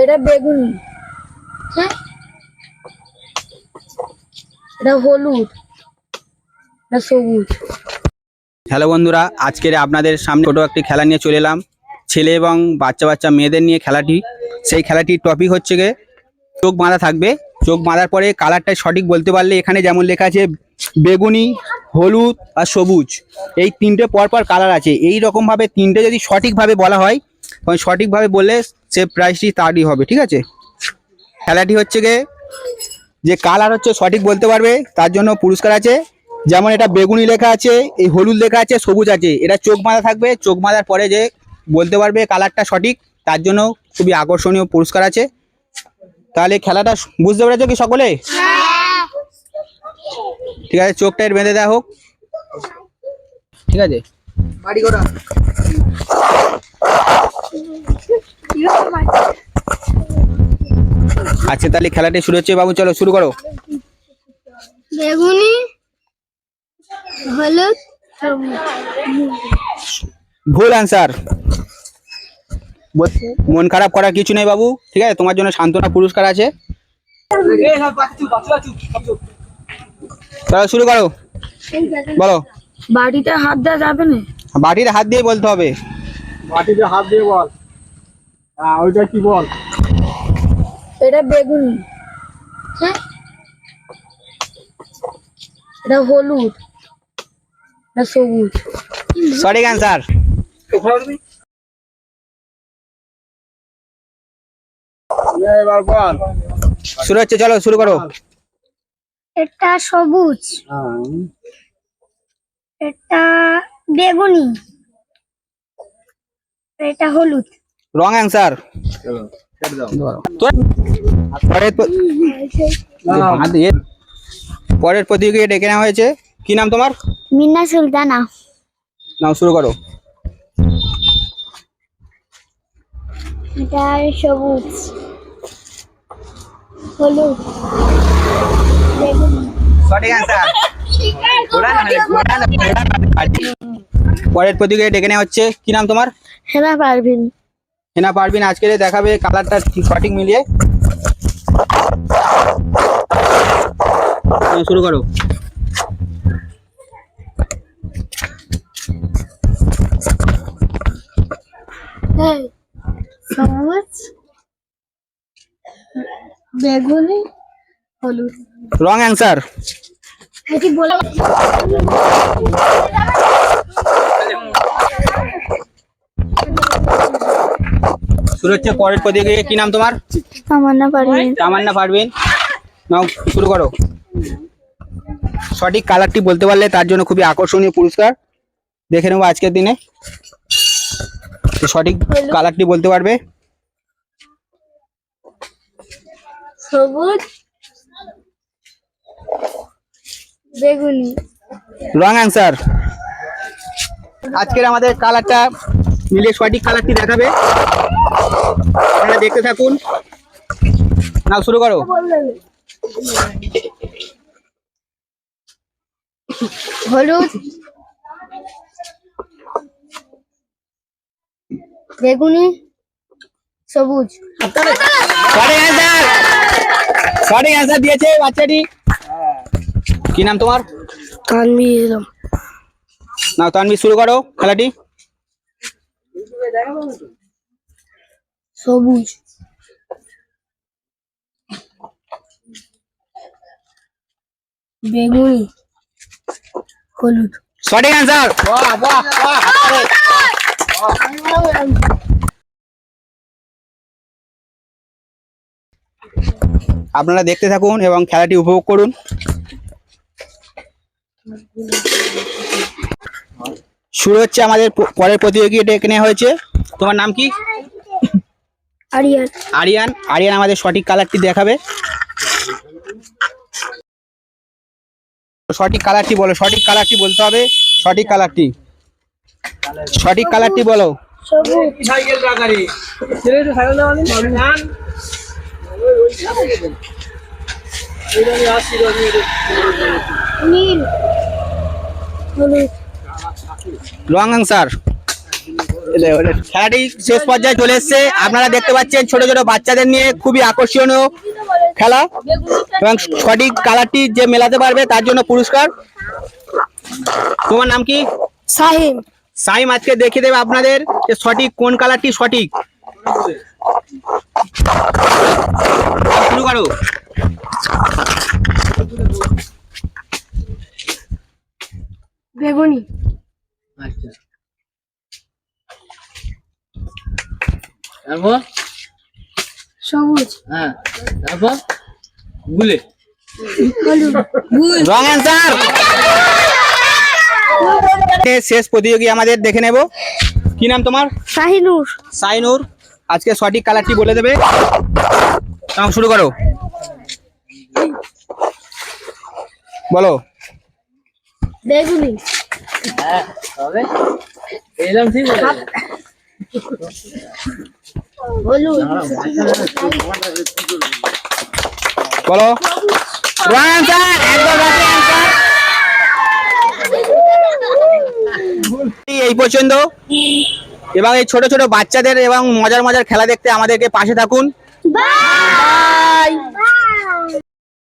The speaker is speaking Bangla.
এটা বেগুনি, হ্যাঁ এটা হলুদ, এটা সবুজ। হ্যালো বন্ধুরা, আজকের আপনাদের সামনে ছোট একটি খেলা নিয়ে চলে এলাম। ছেলে এবং বাচ্চা বাচ্চা মেয়েদের নিয়ে খেলাটি। সেই খেলাটির টপিক হচ্ছে গিয়ে চোখ বাঁধা থাকবে। চোখ বাঁধার পরে কালারটা সঠিক বলতে পারলে, এখানে যেমন লেখা আছে বেগুনি, হলুদ আর সবুজ, এই তিনটে পরপর কালার আছে। এই রকমভাবে তিনটে যদি সঠিকভাবে বলা হয়, তখন সঠিকভাবে বললে সে প্রাইজটি তারই হবে, ঠিক আছে? খেলাটি হচ্ছে গিয়ে যে কালার হচ্ছে সঠিক বলতে পারবে তার জন্য পুরস্কার আছে। যেমন এটা বেগুনি লেখা আছে, এই হলুদ লেখা আছে, সবুজ আছে। এটা চোখ বাঁধা থাকবে। চোখ বাঁধার পরে যে বলতে পারবে কালারটা সঠিক, তার জন্য খুবই আকর্ষণীয় পুরস্কার আছে। তাহলে খেলাটা বুঝতে পেরেছো কি সকলে? ঠিক আছে, চোখটা এর বেঁধে দেওয়া হোক, ঠিক আছে? আচ্ছা, তাহলে খেলাটি শুরু হচ্ছে। বাবু চলো শুরু করো। বেগুনি, হলুদ, সবুজ। ভুল অ্যান্সার। মন খারাপ করার কিছু নেই বাবু, ঠিক আছে? তোমার জন্য সান্ত্বনা পুরস্কার আছে। চলো শুরু করো, বলো। বাড়িতে হাত দেওয়া যাবে না। বাটিতে হাত দিয়ে বলতে হবে। মাটিতে হাত দিয়ে বল। ওইটা কি বল? এটা বেগুনি, হ্যাঁ এটা হলুদ, এটা সবুজ। সঠিক অ্যান্সার। এবার বল। শুরু হচ্ছে, চলো শুরু করো। এটা সবুজ, এটা বেগুনি, এটা হলুদ। Wrong answer. পরের প্রতিযোগী ডেকে নেওয়া হয়েছে। কি নাম তোমার? মিনা সুলতানা। নাও শুরু করো। এটা সবুজ, হলুদ, বেগুনি। সঠিক অ্যান্সার। পরের প্রতিযোগী ডেকে নেওয়া হচ্ছে। কি নাম তোমার? হেনা পারভিন। হেনা পারবিন আজকে দেখাবে কালারটা সঠিক মিলিয়ে। শুরু করো। সবুজ, বেগুনি, হলুদ। Wrong answer. এটি বলে শুরু হচ্ছে পরের প্রতিযোগী। কি নাম তোমার? তামান্না পারভিন। তামান্না পারবিন, নাও শুরু করো। সঠিক কালারটি বলতে পারলে তার জন্য খুবই আকর্ষণীয় পুরস্কার দেখে নেবো আজকের দিনে। তো সঠিক কালারটি বলতে পারবে। সবুজ, বেগুনি। Wrong answer. আজকের আমাদের কালারটা মিলিয়ে সঠিক কালারটি দেখাবে, আপনারা দেখতে থাকুন। নাও শুরু করো। হলুদ, বেগুনি, সবুজ। সঠিক অ্যান্সার। সঠিক অ্যান্সার দিয়েছে বাচ্চাটি। কি নাম তোমার? তানভীর। নাও তানভীর শুরু করো খেলাটি। সবুজ, বেগুনি, হলুদ। সঠিক অ্যান্সার। আপনারা দেখতে থাকুন এবং খেলাটি উপভোগ করুন। শুরু হচ্ছে আমাদের পরের প্রতিযোগী ডেকে নেওয়া হয়েছে। তোমার নাম কি? আরিয়ান। আরিয়ান। আরিয়ান আমাদের সঠিক কালারটি দেখাবে। সঠিক কালারটি বলো। সঠিক কালারটি বলতে হবে। সঠিক কালারটি, সঠিক কালারটি বলো। সবুজ, সাইকেল রাখারি ছেলে তো সাইকেল না মানে নীল, হলুদ। Wrong answer. খেলাটি শেষ পর্যায়ে চলে এসেছে। আপনারা দেখতে পাচ্ছেন ছোট ছোট বাচ্চাদের নিয়ে খুবই আকর্ষণীয় খেলা এবং সঠিক কালারটি যে মেলাতে পারবে তার জন্য পুরস্কার। তোমার নাম কি? সাহিম। সাইম আজকে দেখিয়ে দেবে আপনাদের যে সঠিক কোন কালারটি সঠিক। শুরু করো। বেগুনি। আচ্ছা তারপর সবুজ। হ্যাঁ তারপর গুলে হলুদ। Wrong answer. শেষ প্রতিযোগী আমাদের দেখে নেব। কি নাম তোমার? শাহিনুর। সাইনুর আজকে সঠিক কালারটি বলে দেবে। নাম শুরু করো। বলো। বেগুনি। হ্যাঁ তবে এলাম ঠিক আছে হলুদ। বলো। রং অ্যান্সার, একদম সঠিক অ্যান্সার। এই পর্যন্ত। এবং এই ছোট ছোট বাচ্চাদের এবং মজার মজার খেলা দেখতে আমাদেরকে পাশে থাকুন। বাই।